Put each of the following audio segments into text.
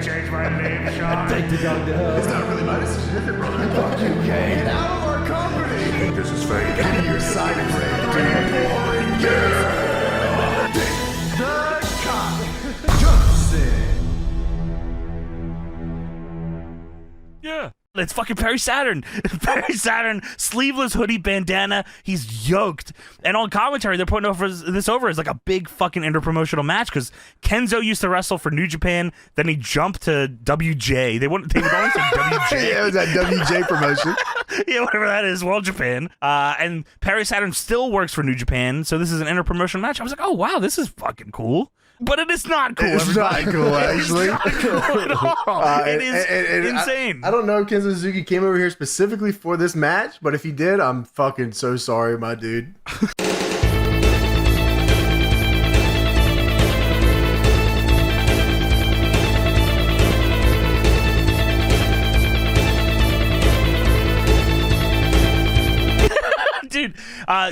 change my name, Sean. Take the gun to hell. It's not really my decision, is it, brother? Fuck you, Kane. Get out of our company! I think this is fake. Give me your side and The cop jumps in. Yeah. It's fucking Perry Saturn. Perry Saturn, sleeveless hoodie bandana. He's yoked. And on commentary, they're putting this over as like a big fucking interpromotional match because Kenzo used to wrestle for New Japan. Then he jumped to WJ. They would always say WJ. Yeah, it was that WJ promotion. Yeah, whatever that is, World Japan. And Perry Saturn still works for New Japan. So this is an interpromotional match. I was like, oh, wow, this is fucking cool. But it is not cool. It's not cool, actually. It's not cool at all. It is insane. I don't know if Kenzo Suzuki came over here specifically for this match, but if he did, I'm fucking so sorry, my dude. Dude,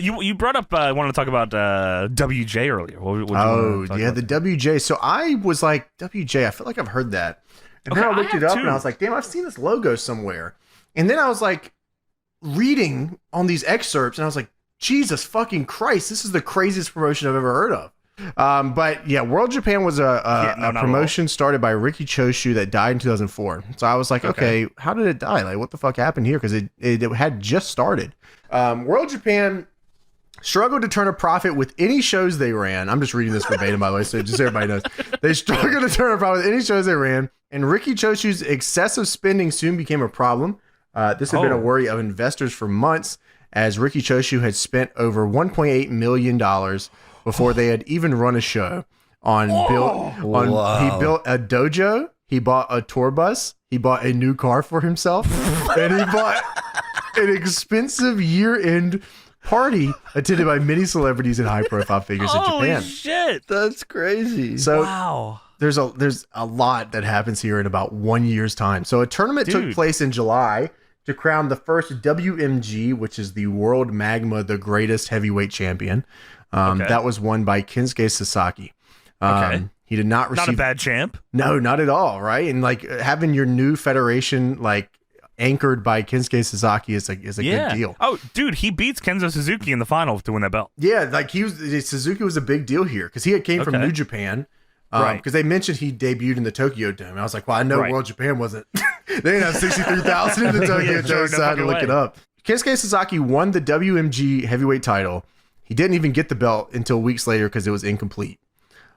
you brought up, I wanted to talk about WJ earlier. The WJ. So I was like, WJ, I feel like I've heard that. And then I looked it up and I was like, damn, I've seen this logo somewhere. And then I was like reading on these excerpts and I was like, Jesus fucking Christ, this is the craziest promotion I've ever heard of. But yeah, World Japan was a promotion started by Riki Choshu that died in 2004. So I was like, okay, how did it die? Like, what the fuck happened here? Because it had just started. World Japan struggled to turn a profit with any shows they ran. I'm just reading this verbatim, by the way, so just so everybody knows. They struggled to turn a profit with any shows they ran, and Riki Choshu's excessive spending soon became a problem. This had been a worry of investors for months, as Riki Choshu had spent over $1.8 million before they had even run a show. He built a dojo, he bought a tour bus, he bought a new car for himself, and he bought an expensive year-end party attended by many celebrities and high-profile figures in Japan. Holy shit. That's crazy. So wow. There's a lot that happens here in about 1 year's time. So a tournament took place in July to crown the first WMG, which is the World Magma, the greatest heavyweight champion. That was won by Kensuke Sasaki. He did not receive... Not a bad champ. No, not at all, right? And like having your new federation like anchored by Kensuke Sasaki is a good deal. Oh, dude, he beats Kenzo Suzuki in the final to win that belt. Yeah, like Suzuki was a big deal here because he came from New Japan. Right. Because they mentioned he debuted in the Tokyo Dome. I was like, well, I know World Japan wasn't. They didn't have 63,000 in the Tokyo Dome, so I had to look it up. Kensuke Sasaki won the WMG heavyweight title. He didn't even get the belt until weeks later because it was incomplete.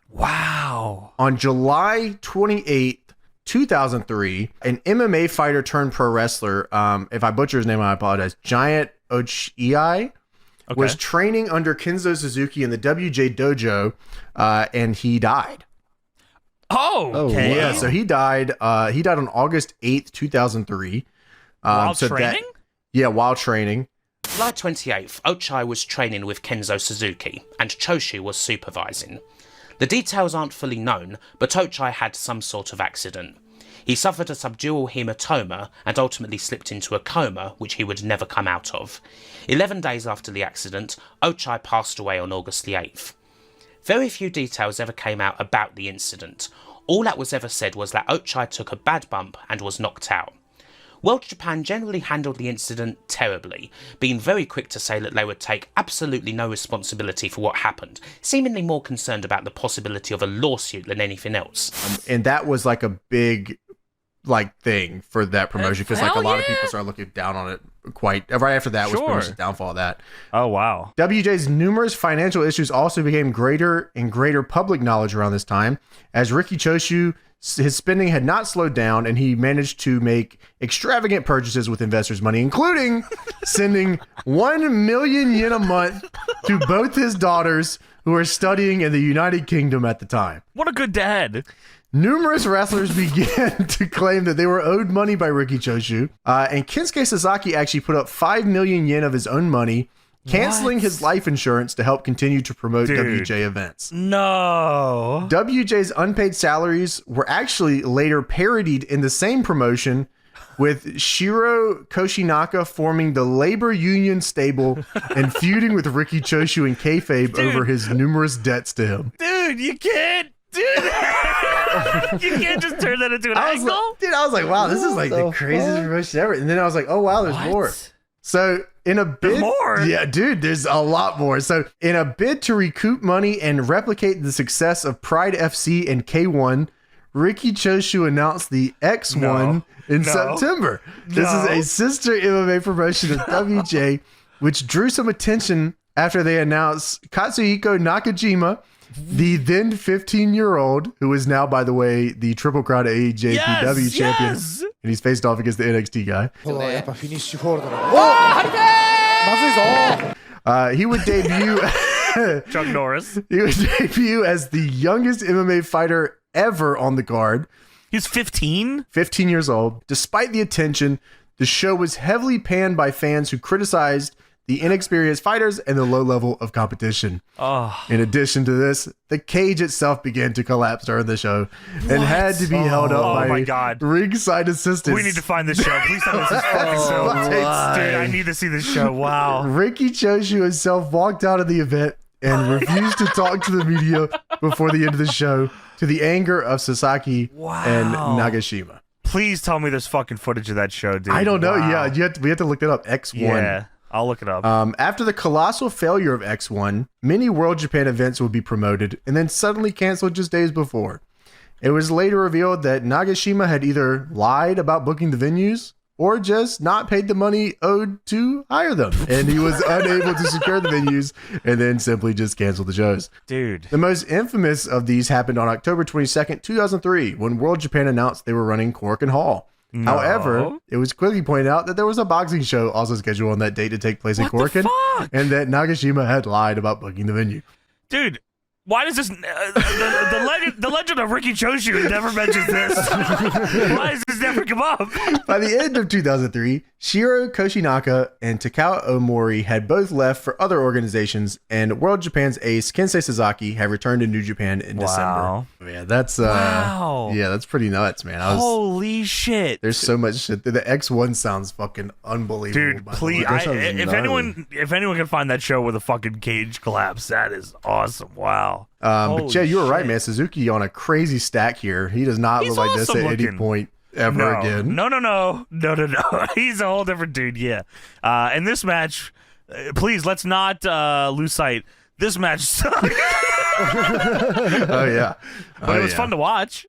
Wow. On July 28th, 2003, an MMA fighter turned pro wrestler, if I butcher his name, I apologize, Giant Ochiai, was training under Kenzo Suzuki in the WJ dojo, and he died. Oh, okay. Yeah, so he died on August 8th, 2003. While training? While training. July 28th, Ochiai was training with Kenzo Suzuki, and Choshu was supervising. The details aren't fully known, but Ochiai had some sort of accident. He suffered a subdural hematoma and ultimately slipped into a coma, which he would never come out of. 11 days after the accident, Ochiai passed away on August the 8th. Very few details ever came out about the incident. All that was ever said was that Ochiai took a bad bump and was knocked out. World Japan generally handled the incident terribly, being very quick to say that they would take absolutely no responsibility for what happened, seemingly more concerned about the possibility of a lawsuit than anything else. And that was like a big thing for that promotion because a lot of people started looking down on it right after that was pretty much the downfall of that. Oh, wow. WJ's numerous financial issues also became greater and greater public knowledge around this time, as Riki Choshu, his spending had not slowed down, and he managed to make extravagant purchases with investors' money, including sending 1 million yen a month to both his daughters who were studying in the United Kingdom at the time. What a good dad. Numerous wrestlers began to claim that they were owed money by Riki Choshu, and Kensuke Sasaki actually put up 5 million yen of his own money, canceling his life insurance to help continue to promote WJ events. No. WJ's unpaid salaries were actually later parodied in the same promotion, with Shiro Koshinaka forming the labor union stable and feuding with Riki Choshu and kayfabe over his numerous debts to him. Dude, you can't do that. You can't just turn that into an I was angle. like, dude, I was like, wow, this is like the the craziest fuck? promotion ever. And then I was like, oh wow, there's more. So in a bid, more? yeah, dude, there's a lot more. So in a bid to recoup money and replicate the success of Pride FC and K1, Ricky Choshu announced the X1 in September. This is a sister MMA promotion of WJ, which drew some attention after they announced Katsuhiko Nakajima, the then 15-year-old, who is now, by the way, the Triple Crown AJPW champion. Yes. And he's faced off against the NXT guy. やっぱフィニッシュフォールドだ。He would debut. Chuck Norris. He would debut as the youngest MMA fighter ever on the card. He's 15. 15 years old. Despite the attention, the show was heavily panned by fans who criticized the inexperienced fighters and the low level of competition. Oh, In addition to this, the cage itself began to collapse during the show and had to be held up by my God. ringside assistants. we need to find this show. Please tell me this is fucking so. Dude, I need to see this show. Wow. Ricky Choshu himself walked out of the event and refused to talk to the media before the end of the show, to the anger of Sasaki and Nagashima. Please tell me there's fucking footage of that show, dude. I don't know. Wow. Yeah, we have to look that up. X1. Yeah, I'll look it up. After the colossal failure of X1, many World Japan events would be promoted and then suddenly canceled just days before. It was later revealed that Nagashima had either lied about booking the venues or just not paid the money owed to hire them. And he was unable to secure the venues and then simply just canceled the shows. Dude. The most infamous of these happened on October 22nd, 2003, when World Japan announced they were running Cork and Hall. No. However, it was quickly pointed out that there was a boxing show also scheduled on that date to take place in What the Corkin, fuck? and that Nagashima had lied about booking the venue. Dude, why does this the legend of Ricky Choshu never mentions this? Why does this never come up? By the end of 2003, Shiro Koshinaka and Takao Omori had both left for other organizations, and World Japan's ace Kensei Sasaki had returned to New Japan in Wow. December. Yeah, that's Wow. yeah, that's pretty nuts, man. Holy shit. There's so much shit. The X1 sounds fucking unbelievable. Dude, by the please! way. If anyone can find that show with a fucking cage collapse, that is awesome. Wow. But Holy Jay, you were right, shit. man. Suzuki on a crazy stack here. He does not He's look like this at awesome any looking. point ever again. No. He's a whole different dude. Yeah. In this match, please let's not lose sight. This match sucked, Oh yeah, but it was fun to watch.